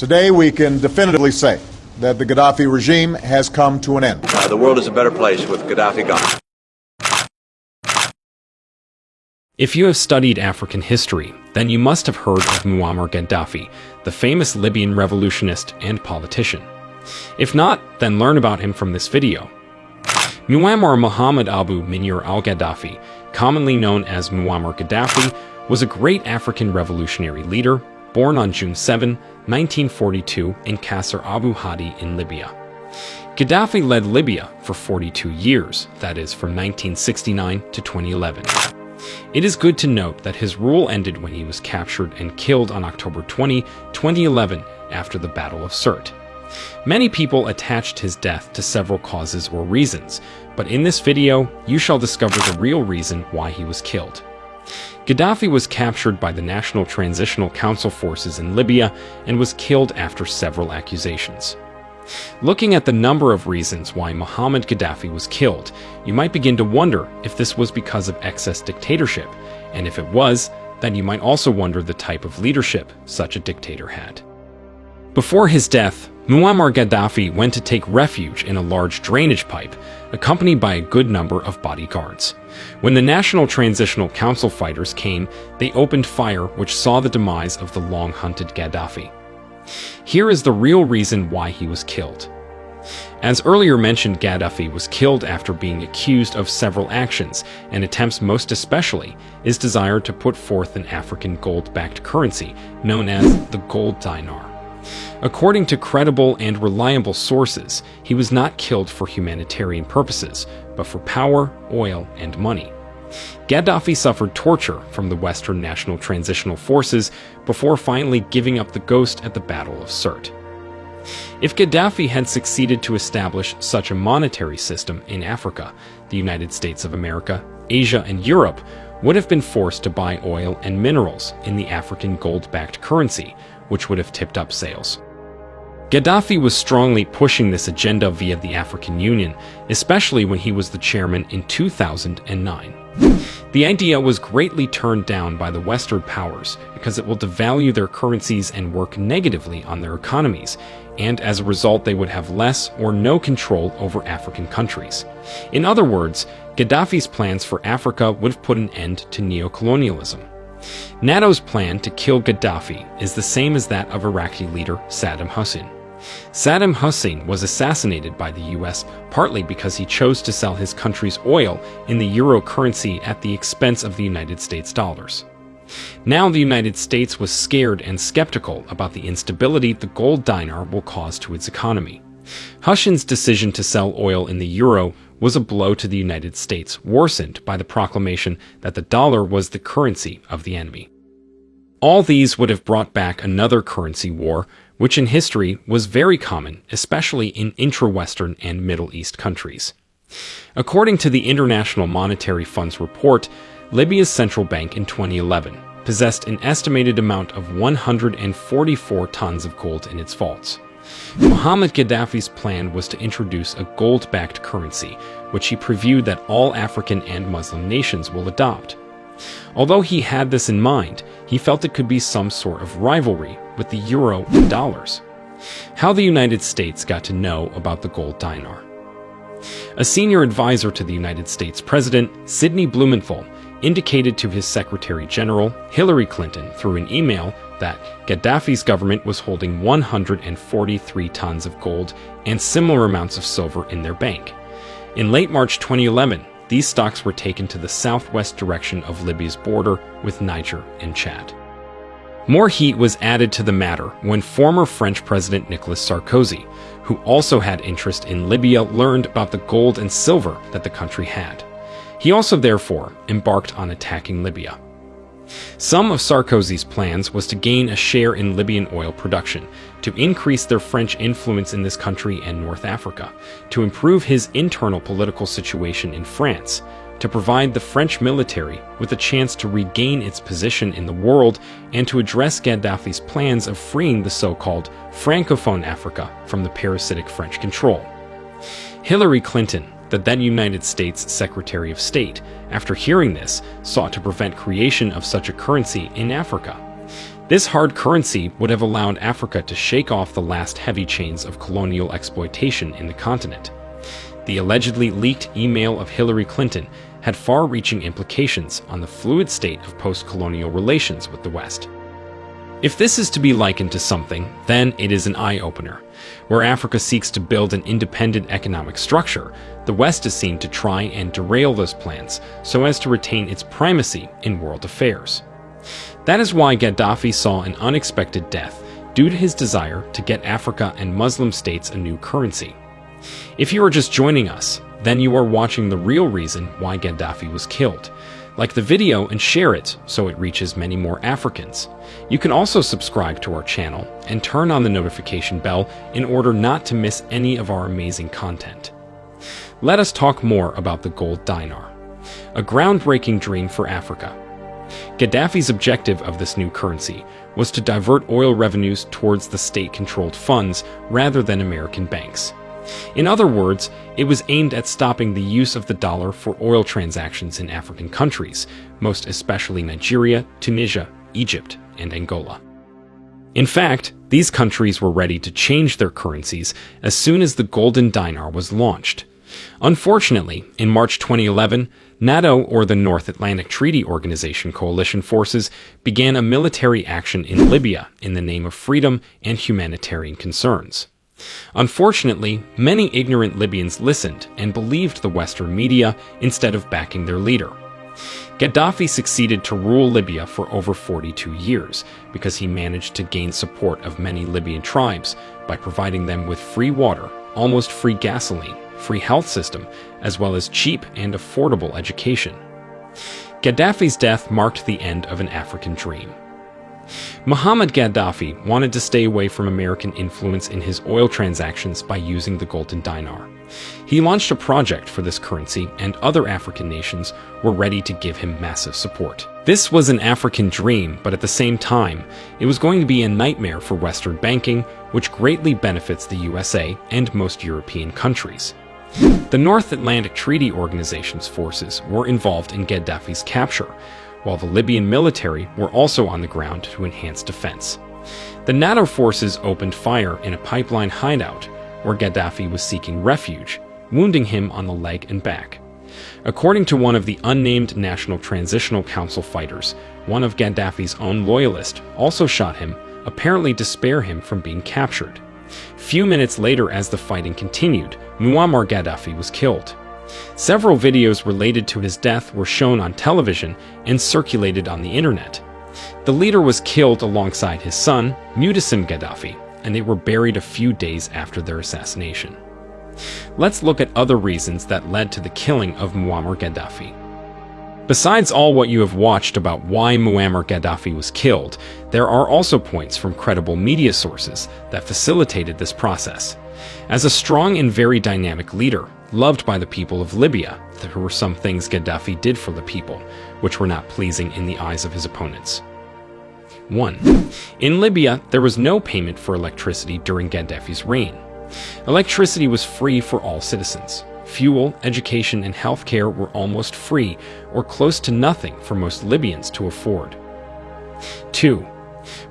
Today we can definitively say that the Gaddafi regime has come to an end. The world is a better place with Gaddafi gone. If you have studied African history, then you must have heard of Muammar Gaddafi, the famous Libyan revolutionist and politician. If not, then learn about him from this video. Muammar Muhammad Abu Munir al-Gaddafi, commonly known as Muammar Gaddafi, was a great African revolutionary leader, born on June 7, 1942 in Qasr Abu Hadi in Libya. Gaddafi led Libya for 42 years, that is, from 1969 to 2011. It is good to note that his rule ended when he was captured and killed on October 20, 2011, after the Battle of Sirte. Many people attached his death to several causes or reasons, but in this video, you shall discover the real reason why he was killed. Gaddafi was captured by the National Transitional Council forces in Libya and was killed after several accusations. Looking at the number of reasons why Muhammad Gaddafi was killed, you might begin to wonder if this was because of excess dictatorship, and if it was, then you might also wonder the type of leadership such a dictator had. Before his death, Muammar Gaddafi went to take refuge in a large drainage pipe, accompanied by a good number of bodyguards. When the National Transitional Council fighters came, they opened fire, which saw the demise of the long-hunted Gaddafi. Here is the real reason why he was killed. As earlier mentioned, Gaddafi was killed after being accused of several actions and attempts, most especially his desire to put forth an African gold-backed currency known as the gold dinar. According to credible and reliable sources, he was not killed for humanitarian purposes, but for power, oil, and money. Gaddafi suffered torture from the Western National Transitional Forces before finally giving up the ghost at the Battle of Sirte. If Gaddafi had succeeded to establish such a monetary system in Africa, the United States of America, Asia, and Europe would have been forced to buy oil and minerals in the African gold-backed currency, which would have tipped up sales. Gaddafi was strongly pushing this agenda via the African Union, especially when he was the chairman in 2009. The idea was greatly turned down by the Western powers because it will devalue their currencies and work negatively on their economies, and as a result they would have less or no control over African countries. In other words, Gaddafi's plans for Africa would have put an end to neocolonialism. NATO's plan to kill Gaddafi is the same as that of Iraqi leader Saddam Hussein. Saddam Hussein was assassinated by the US partly because he chose to sell his country's oil in the euro currency at the expense of the United States dollars. Now the United States was scared and skeptical about the instability the gold dinar will cause to its economy. Hussein's decision to sell oil in the euro was a blow to the United States, worsened by the proclamation that the dollar was the currency of the enemy. All these would have brought back another currency war, which in history was very common, especially in intra-Western and Middle East countries. According to the International Monetary Fund's report, Libya's central bank in 2011 possessed an estimated amount of 144 tons of gold in its vaults. Muhammad Gaddafi's plan was to introduce a gold-backed currency, which he previewed that all African and Muslim nations will adopt. Although he had this in mind, he felt it could be some sort of rivalry with the euro and dollars. How the United States got to know about the gold dinar. A senior advisor to the United States President, Sidney Blumenthal, indicated to his Secretary General, Hillary Clinton, through an email that Gaddafi's government was holding 143 tons of gold and similar amounts of silver in their bank. In late March 2011, these stocks were taken to the southwest direction of Libya's border with Niger and Chad. More heat was added to the matter when former French President Nicolas Sarkozy, who also had interest in Libya, learned about the gold and silver that the country had. He also therefore embarked on attacking Libya. Some of Sarkozy's plans was to gain a share in Libyan oil production, to increase their French influence in this country and North Africa, to improve his internal political situation in France, to provide the French military with a chance to regain its position in the world, and to address Gaddafi's plans of freeing the so-called Francophone Africa from the parasitic French control. Hillary Clinton, the then United States Secretary of State, after hearing this, sought to prevent creation of such a currency in Africa. This hard currency would have allowed Africa to shake off the last heavy chains of colonial exploitation in the continent. The allegedly leaked email of Hillary Clinton had far-reaching implications on the fluid state of post-colonial relations with the West. If this is to be likened to something, then it is an eye-opener. Where Africa seeks to build an independent economic structure, the West is seen to try and derail those plans so as to retain its primacy in world affairs. That is why Gaddafi saw an unexpected death due to his desire to get Africa and Muslim states a new currency. If you are just joining us, then you are watching the real reason why Gaddafi was killed. Like the video and share it so it reaches many more Africans. You can also subscribe to our channel and turn on the notification bell in order not to miss any of our amazing content. Let us talk more about the gold dinar, a groundbreaking dream for Africa. Gaddafi's objective of this new currency was to divert oil revenues towards the state-controlled funds rather than American banks. In other words, it was aimed at stopping the use of the dollar for oil transactions in African countries, most especially Nigeria, Tunisia, Egypt, and Angola. In fact, these countries were ready to change their currencies as soon as the golden dinar was launched. Unfortunately, in March 2011, NATO, or the North Atlantic Treaty Organization coalition forces, began a military action in Libya in the name of freedom and humanitarian concerns. Unfortunately, many ignorant Libyans listened and believed the Western media instead of backing their leader. Gaddafi succeeded to rule Libya for over 42 years because he managed to gain support of many Libyan tribes by providing them with free water, almost free gasoline, free health system, as well as cheap and affordable education. Gaddafi's death marked the end of an African dream. Muhammad Gaddafi wanted to stay away from American influence in his oil transactions by using the golden dinar. He launched a project for this currency, and other African nations were ready to give him massive support. This was an African dream, but at the same time, it was going to be a nightmare for Western banking, which greatly benefits the USA and most European countries. The North Atlantic Treaty Organization's forces were involved in Gaddafi's capture, while the Libyan military were also on the ground to enhance defense. The NATO forces opened fire in a pipeline hideout where Gaddafi was seeking refuge, wounding him on the leg and back. According to one of the unnamed National Transitional Council fighters, one of Gaddafi's own loyalists also shot him, apparently to spare him from being captured. Few minutes later, as the fighting continued, Muammar Gaddafi was killed. Several videos related to his death were shown on television and circulated on the internet. The leader was killed alongside his son, Mu'tasim Gaddafi, and they were buried a few days after their assassination. Let's look at other reasons that led to the killing of Muammar Gaddafi. Besides all what you have watched about why Muammar Gaddafi was killed, there are also points from credible media sources that facilitated this process. As a strong and very dynamic leader, loved by the people of Libya, there were some things Gaddafi did for the people, which were not pleasing in the eyes of his opponents. 1. In Libya, there was no payment for electricity during Gaddafi's reign. Electricity was free for all citizens. Fuel, education, and healthcare were almost free or close to nothing for most Libyans to afford. 2.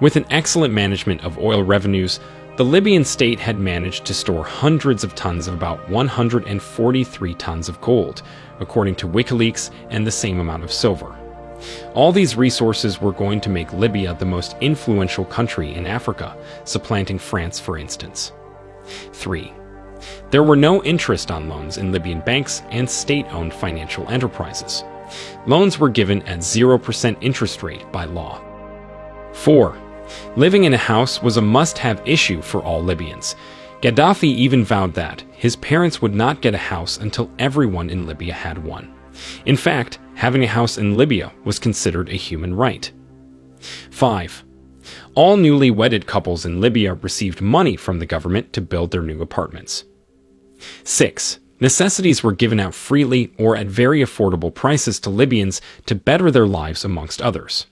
With an excellent management of oil revenues, the Libyan state had managed to store hundreds of tons of about 143 tons of gold, according to WikiLeaks, and the same amount of silver. All these resources were going to make Libya the most influential country in Africa, supplanting France, for instance. 3. There were no interest on loans in Libyan banks and state-owned financial enterprises. Loans were given at 0% interest rate by law. 4. Living in a house was a must-have issue for all Libyans. Gaddafi even vowed that his parents would not get a house until everyone in Libya had one. In fact, having a house in Libya was considered a human right. 5. All newly wedded couples in Libya received money from the government to build their new apartments. 6. Necessities were given out freely or at very affordable prices to Libyans to better their lives amongst others.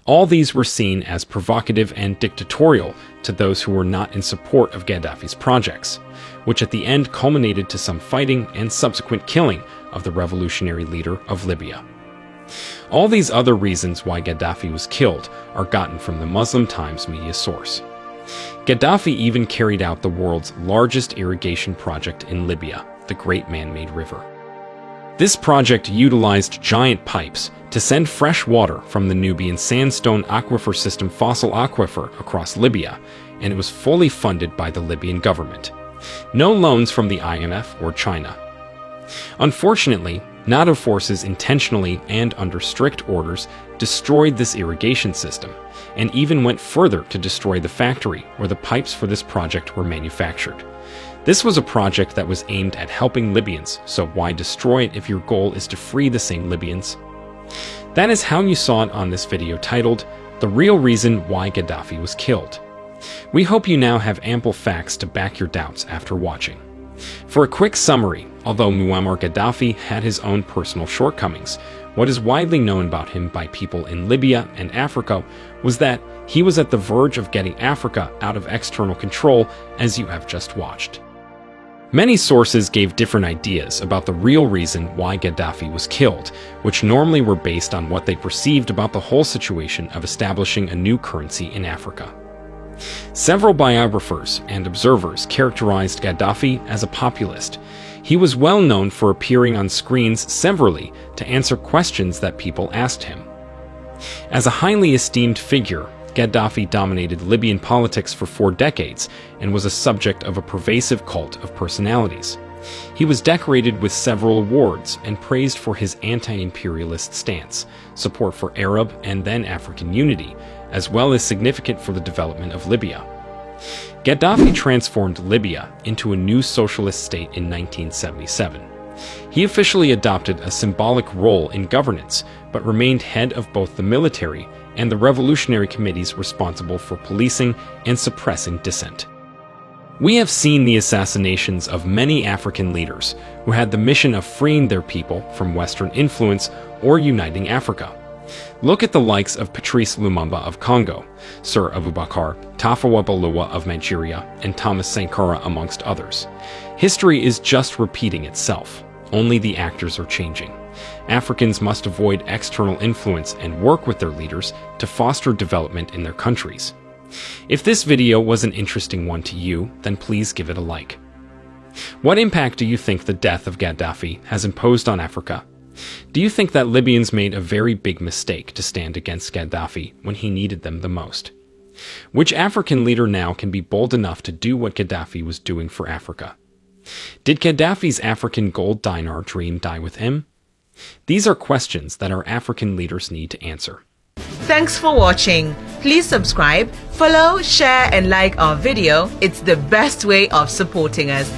All these were seen as provocative and dictatorial to those who were not in support of Gaddafi's projects, which at the end culminated to some fighting and subsequent killing of the revolutionary leader of Libya. All these other reasons why Gaddafi was killed are gotten from the Muslim Times media source. Gaddafi even carried out the world's largest irrigation project in Libya, the Great Man-Made River. This project utilized giant pipes to send fresh water from the Nubian sandstone aquifer system fossil aquifer across Libya, and it was fully funded by the Libyan government. No loans from the IMF or China. Unfortunately, NATO forces intentionally and under strict orders destroyed this irrigation system, and even went further to destroy the factory where the pipes for this project were manufactured. This was a project that was aimed at helping Libyans, so why destroy it if your goal is to free the same Libyans? That is how you saw it on this video titled, "The Real Reason Why Gaddafi Was Killed." We hope you now have ample facts to back your doubts after watching. For a quick summary, although Muammar Gaddafi had his own personal shortcomings, what is widely known about him by people in Libya and Africa was that he was at the verge of getting Africa out of external control, as you have just watched. Many sources gave different ideas about the real reason why Gaddafi was killed, which normally were based on what they perceived about the whole situation of establishing a new currency in Africa. Several biographers and observers characterized Gaddafi as a populist. He was well known for appearing on screens severally to answer questions that people asked him. As a highly esteemed figure, Gaddafi dominated Libyan politics for 4 decades and was a subject of a pervasive cult of personalities. He was decorated with several awards and praised for his anti-imperialist stance, support for Arab and then African unity, as well as significant for the development of Libya. Gaddafi transformed Libya into a new socialist state in 1977. He officially adopted a symbolic role in governance, but remained head of both the military and the revolutionary committees responsible for policing and suppressing dissent. We have seen the assassinations of many African leaders who had the mission of freeing their people from Western influence or uniting Africa. Look at the likes of Patrice Lumumba of Congo, Sir Abubakar Tafawa Balewa of Nigeria, and Thomas Sankara amongst others. History is just repeating itself, only the actors are changing. Africans must avoid external influence and work with their leaders to foster development in their countries. If this video was an interesting one to you, then please give it a like. What impact do you think the death of Gaddafi has imposed on Africa? Do you think that Libyans made a very big mistake to stand against Gaddafi when he needed them the most? Which African leader now can be bold enough to do what Gaddafi was doing for Africa? Did Gaddafi's African gold dinar dream die with him? These are questions that our African leaders need to answer. Thanks for watching. Please subscribe, follow, share and like our video. It's the best way of supporting us.